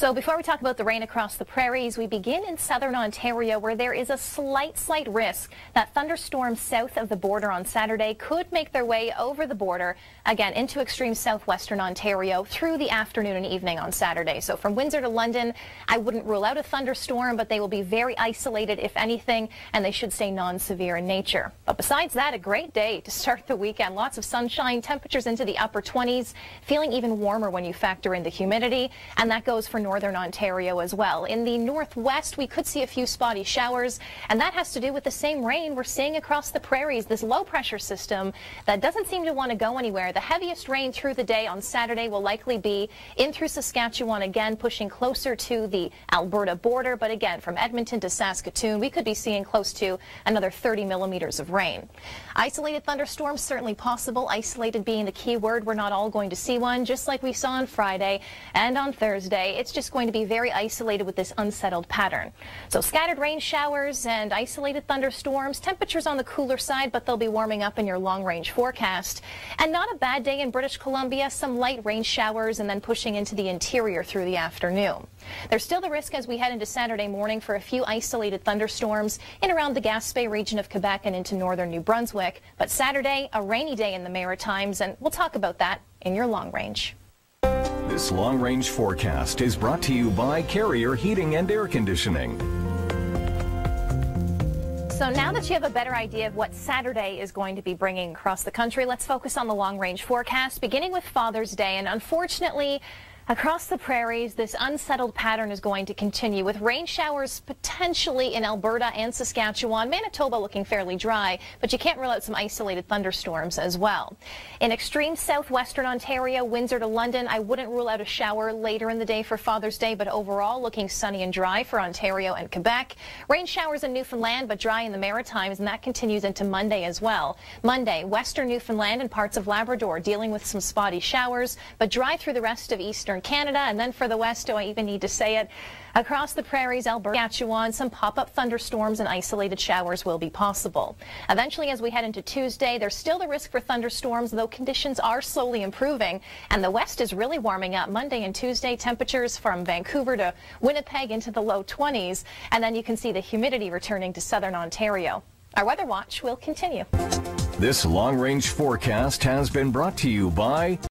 So before we talk about the rain across the prairies, we begin in southern Ontario, where there is a slight risk that thunderstorms south of the border on Saturday could make their way over the border, again, into extreme southwestern Ontario through the afternoon and evening on Saturday. So from Windsor to London, I wouldn't rule out a thunderstorm, but they will be very isolated, if anything, and they should stay non-severe in nature. But besides that, a great day to start the weekend. Lots of sunshine, temperatures into the upper 20s, feeling even warmer when you factor in the humidity, and that goes for northern Ontario as well. In the northwest, we could see a few spotty showers, and that has to do with the same rain we're seeing across the prairies. This low pressure system that doesn't seem to want to go anywhere. The heaviest rain through the day on Saturday will likely be in through Saskatchewan, again pushing closer to the Alberta border, but again from Edmonton to Saskatoon, we could be seeing close to another 30 millimeters of rain. Isolated thunderstorms certainly possible, isolated being the key word. We're not all going to see one, just like we saw on Friday and on Thursday. It's just going to be very isolated with this unsettled pattern. So scattered rain showers and isolated thunderstorms, temperatures on the cooler side, but they'll be warming up in your long-range forecast. And not a bad day in British Columbia, some light rain showers and then pushing into the interior through the afternoon. There's still the risk as we head into Saturday morning for a few isolated thunderstorms in around the Gaspé region of Quebec and into northern New Brunswick. But Saturday, a rainy day in the Maritimes, and we'll talk about that in your long range. This long-range forecast is brought to you by Carrier Heating and Air Conditioning. So now that you have a better idea of what Saturday is going to be bringing across the country, let's focus on the long-range forecast, beginning with Father's Day. And unfortunately, across the prairies, this unsettled pattern is going to continue with rain showers potentially in Alberta and Saskatchewan. Manitoba looking fairly dry, but you can't rule out some isolated thunderstorms as well. In extreme southwestern Ontario, Windsor to London, I wouldn't rule out a shower later in the day for Father's Day, but overall looking sunny and dry for Ontario and Quebec. Rain showers in Newfoundland, but dry in the Maritimes, and that continues into Monday as well. Monday, western Newfoundland and parts of Labrador dealing with some spotty showers, but dry through the rest of eastern Canada, and then for the west, do I even need to say it? Across the prairies, Alberta, Saskatchewan, some pop-up thunderstorms and isolated showers will be possible. Eventually, as we head into Tuesday, there's still the risk for thunderstorms, though conditions are slowly improving, and the west is really warming up. Monday and Tuesday, temperatures from Vancouver to Winnipeg into the low 20s, and then you can see the humidity returning to southern Ontario. Our weather watch will continue. This long-range forecast has been brought to you by